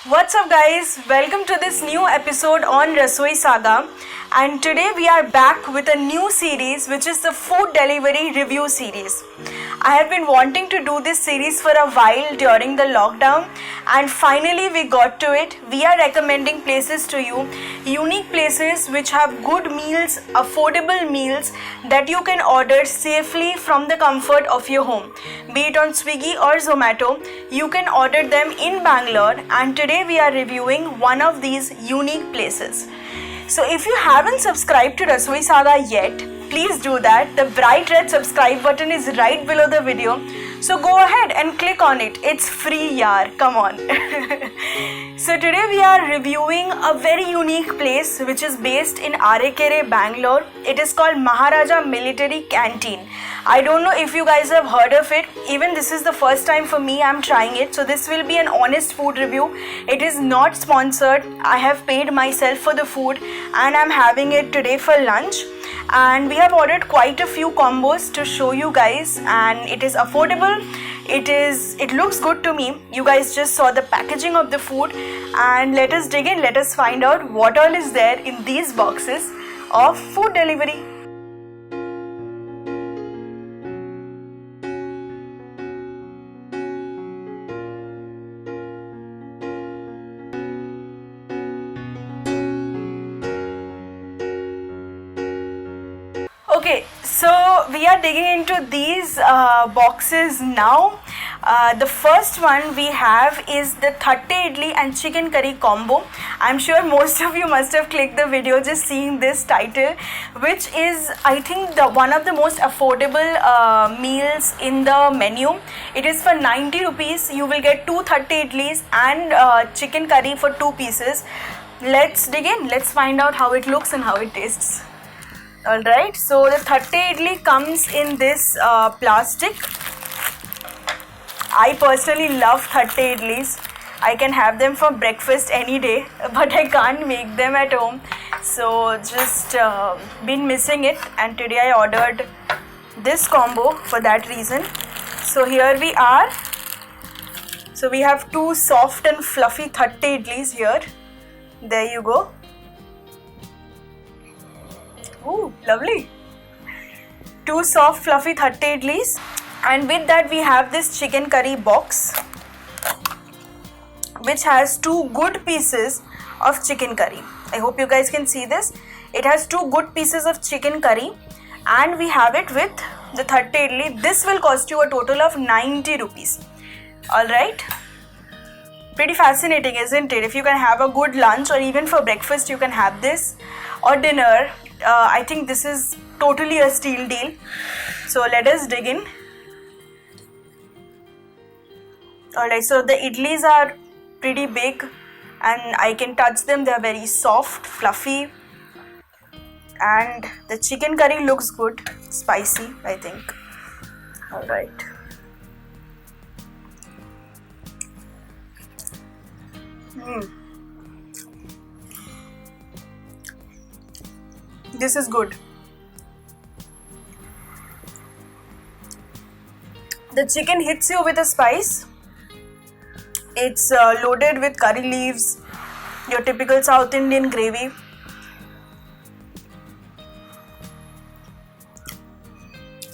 What's up guys, welcome to this new episode on Rasoi Saga, and today we are back with a new series which is the food delivery review series. I have been wanting to do this series for a while during the lockdown and finally we got to it. We are recommending places to you, unique places which have good meals, affordable meals that you can order safely from the comfort of your home. Be it on Swiggy or Zomato, you can order them in Bangalore, and today we are reviewing one of these unique places. So if you haven't subscribed to Rasoi Saga yet, please do that. The bright red subscribe button is right below the video. So go ahead and click on it. It's free, yaar. Come on. So today we are reviewing a very unique place which is based in Arekere, Bangalore. It is called Maharaja Military Canteen. I don't know if you guys have heard of it. Even this is the first time for me. I'm trying it. So this will be an honest food review. It is not sponsored. I have paid myself for the food and I'm having it today for lunch. And we have ordered quite a few combos to show you guys, and it is affordable. It looks good to me. You guys just saw the packaging of the food, and let us dig in. Let us find out what all is there in these boxes of food delivery. Okay, so we are digging into these boxes now. The first one we have is the Thatte Idli and chicken curry combo. I'm sure most of you must have clicked the video just seeing this title, which is, I think, one of the most affordable meals in the menu. It is for 90 rupees. You will get 2 Thatte Idlis and chicken curry for 2 pieces. Let's dig in. Let's find out how it looks and how it tastes. Alright, so the Thatte Idli comes in this plastic. I personally love Thatte Idlis. I can have them for breakfast any day, but I can't make them at home. So just been missing it, and today I ordered this combo for that reason. So here we are. So we have 2 soft and fluffy Thatte Idlis here. There you go. Ooh, lovely. 2 soft fluffy Thatte Idlis, and with that we have this chicken curry box which has 2 good pieces of chicken curry. I hope you guys can see this. It has 2 good pieces of chicken curry, and we have it with the Thatte Idli. This will cost you a total of 90 rupees. Alright. Pretty fascinating, isn't it? If you can have a good lunch or even for breakfast you can have this, or dinner. I think this is totally a steal deal. So let us dig in. Alright, so the idlis are pretty big and I can touch them. They are very soft, fluffy, and the chicken curry looks good, spicy, I think. Alright. This is good. The chicken hits you with a spice. It's loaded with curry leaves, your typical South Indian gravy.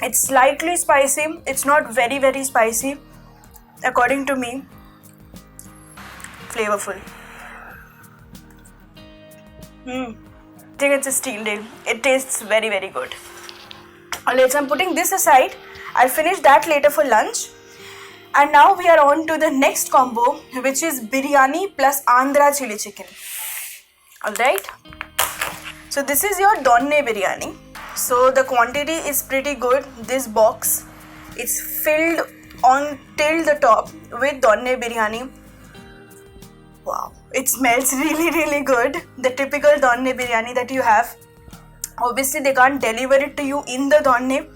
It's slightly spicy. It's not very, very spicy. According to me, flavorful. I think it's a steal deal. It tastes very, very good. Alright, so I'm putting this aside. I'll finish that later for lunch. And now we are on to the next combo, which is biryani plus Andhra chili chicken. Alright. So this is your donne biryani. So the quantity is pretty good. This box is filled on till the top with donne biryani. Wow, it smells really, really good. The typical donne biryani that you have. Obviously, they can't deliver it to you in the donne,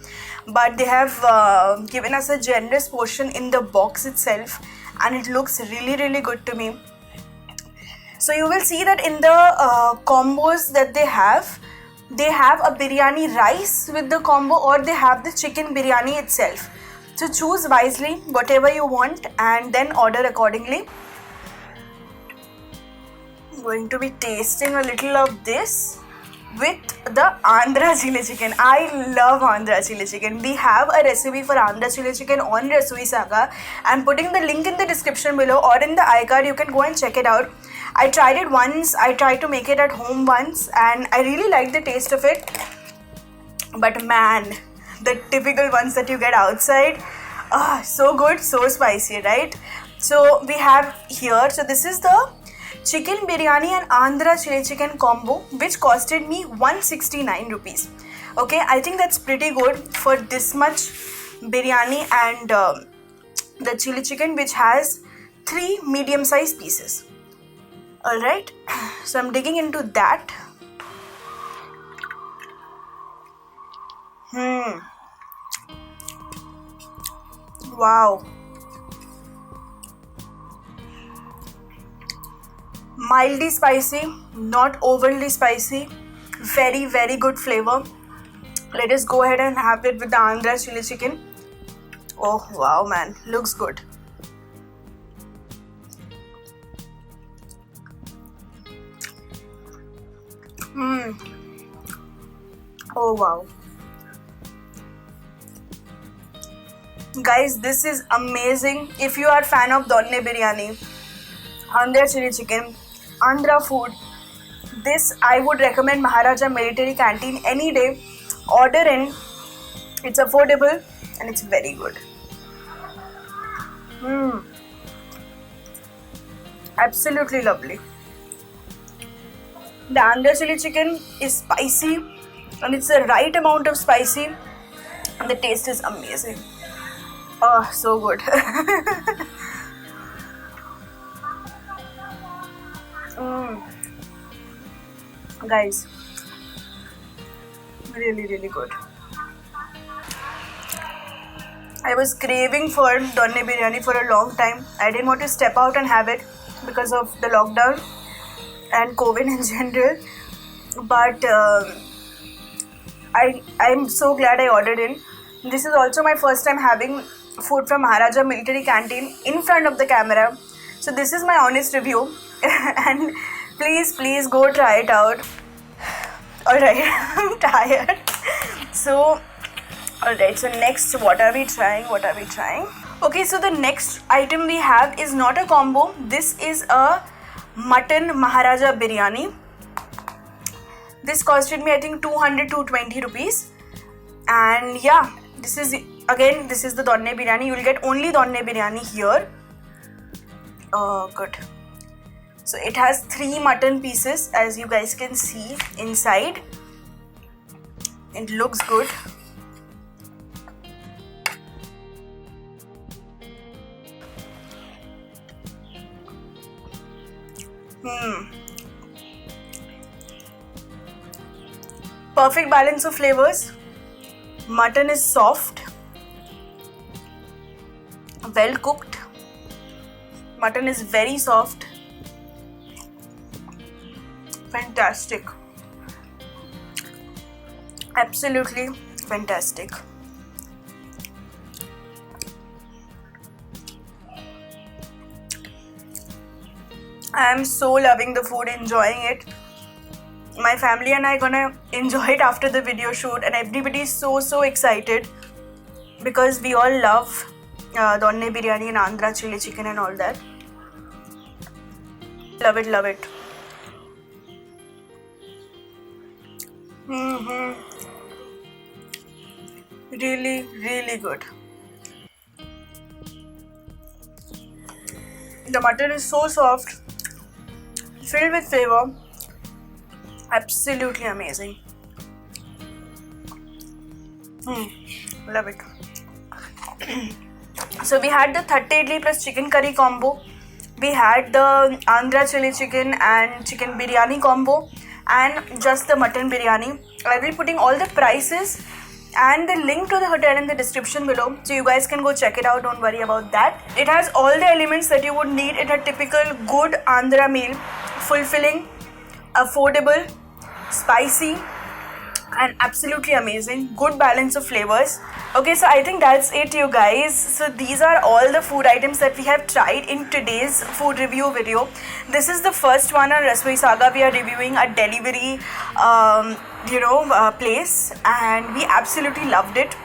but they have given us a generous portion in the box itself, and it looks really, really good to me. So you will see that in the combos that they have a biryani rice with the combo, or they have the chicken biryani itself. So choose wisely whatever you want and then order accordingly. going to be tasting a little of this with the Andhra chili chicken. I love Andhra chili chicken. We have a recipe for Andhra chili chicken on Rasoi Saga. I'm putting the link in the description below or in the iCard. You can go and check it out. I tried it once. I tried to make it at home once and I really liked the taste of it. But man, the typical ones that you get outside, so good, so spicy, right? So we have here, so this is the chicken biryani and Andhra chili chicken combo, which costed me 169 rupees. Okay, I think that's pretty good for this much biryani and the chili chicken, which has 3 medium-sized pieces. Alright, so I'm digging into that. Wow. Mildly spicy, not overly spicy. Very, very good flavor. Let us go ahead and have it with the Andhra chili chicken. Oh wow, man, looks good. Oh wow. Guys, this is amazing. If you are a fan of Donne biryani, Andhra chili chicken, Andhra food, this I would recommend Maharaja Military Canteen any day. Order in. It's affordable and it's very good. Absolutely lovely. The Andhra chili chicken is spicy and it's the right amount of spicy and the taste is amazing. Oh, so good. Guys, really, really good. I was craving for Donne biryani for a long time. I didn't want to step out and have it because of the lockdown and COVID in general. But I'm so glad I ordered in. This is also my first time having food from Maharaja Military Canteen in front of the camera. So this is my honest review. And please go try it out. Alright, I'm tired. So, alright, so next, what are we trying? Okay, so the next item we have is not a combo. This is a mutton Maharaja biryani. This costed me, I think, 220 rupees. And yeah, this is the Donne biryani. You will get only Donne biryani here. Oh, good. So it has 3 mutton pieces, as you guys can see inside. It looks good. Perfect balance of flavors. Mutton is soft, well cooked. Mutton is very soft. Fantastic. Absolutely fantastic. I am so loving the food, enjoying it. My family and I gonna enjoy it after the video shoot, and everybody is so excited because we all love Donne biryani and Andhra chili chicken and all that. Love it. Really good. The mutton is so soft, filled with flavor. Absolutely amazing. Love it. So we had the Thatte Idli plus chicken curry combo. We had the Andhra chili chicken and chicken biryani combo, and just the mutton biryani. I will be putting all the prices and the link to the hotel in the description below, so you guys can go check it out. Don't worry about that. It has all the elements that you would need in a typical good Andhra meal: fulfilling, affordable, spicy, and absolutely amazing. Good balance of flavors. Okay, so I think that's it, you guys. So these are all the food items that we have tried in today's food review video. This is the first one on Rasoi Saga. We are reviewing a delivery place, and we absolutely loved it.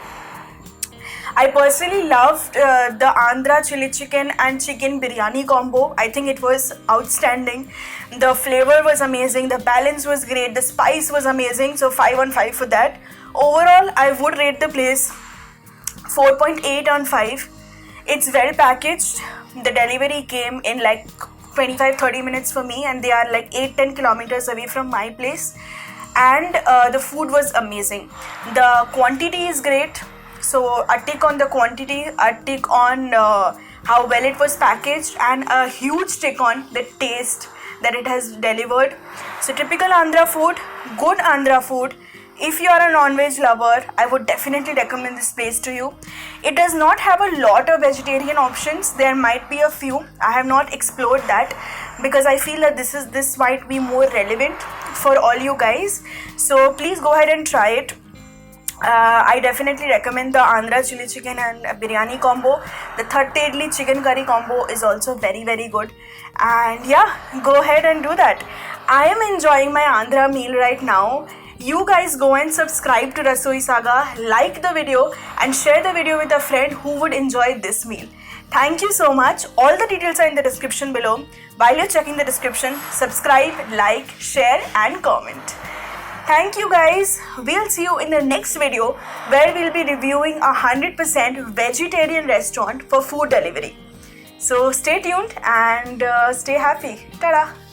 I personally loved the Andhra chili chicken and chicken biryani combo. I think it was outstanding. The flavor was amazing, the balance was great, the spice was amazing. So 5 on 5 for that. Overall, I would rate the place 4.8 on 5. It's well packaged. The delivery came in like 25-30 minutes for me, and they are like 8-10 kilometers away from my place. And the food was amazing. The quantity is great. So a tick on the quantity, a tick on how well it was packaged, and a huge tick on the taste that it has delivered. So typical Andhra food, good Andhra food. If you are a non-veg lover, I would definitely recommend this place to you. It does not have a lot of vegetarian options. There might be a few. I have not explored that because I feel that this might be more relevant for all you guys. So please go ahead and try it. I definitely recommend the Andhra chili chicken and biryani combo. The Thattedli chicken curry combo is also very, very good. And yeah, go ahead and do that. I am enjoying my Andhra meal right now. You guys go and subscribe to Rasoi Saga, like the video, and share the video with a friend who would enjoy this meal. Thank you so much. All the details are in the description below. While you're checking the description, subscribe, like, share, and comment. Thank you guys. We'll see you in the next video where we'll be reviewing a 100% vegetarian restaurant for food delivery. So stay tuned and stay happy. Ta-da!